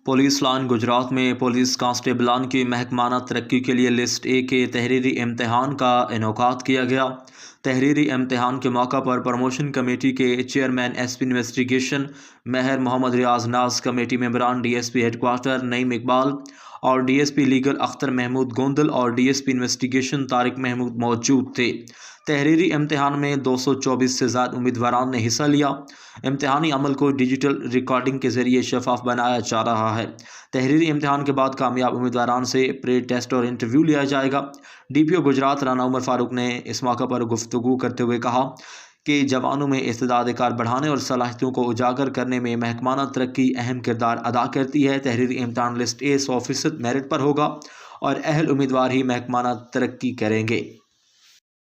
Police line Gujarat में police कांस्टेबलान की महकमाना तरक्की के लिए लिस्ट ए के तहरीरी इम्तहान का इनेकाद किया गया। तहरीरी इम्तहान के मौका पर प्रमोशन कमेटी के chairman SP investigation Mehar Mohammad Riaz Naz, committee मेंबरान डीएसपी हेडक्वार्टर नईम इकबाल और डीएसपी लीगल अख्तर महमूद गोंदल और डीएसपी इन्वेस्टिगेशन तारिक महमूद मौजूद थे। तहरीरी इम्तहान में 224 से ज़्यादा उम्मीदवारों ने हिस्सा लिया। इम्तहानी अमल को डिजिटल रिकॉर्डिंग के ज़रिए शफाफ बनाया जा रहा है। तहरीरी इम्तहान के बाद कामयाब उम्मीदवारों से प्री टेस्ट और इंटरव्यू लिया जाएगा। डीपीओ गुजरात राना उमर फारूक ने इस मौके पर गुफ्तगू करते हुए कहा कि जवानों में इस्तेदाद कार बढ़ाने और सलाहियतों को उजागर करने में महकमाना तरक्की अहम किरदार अदा करती है। तहरीरी इम्तहान लिस्ट ए 100% मेरिट पर होगा और अहल उम्मीदवार ही महकमाना तरक्की करेंगे।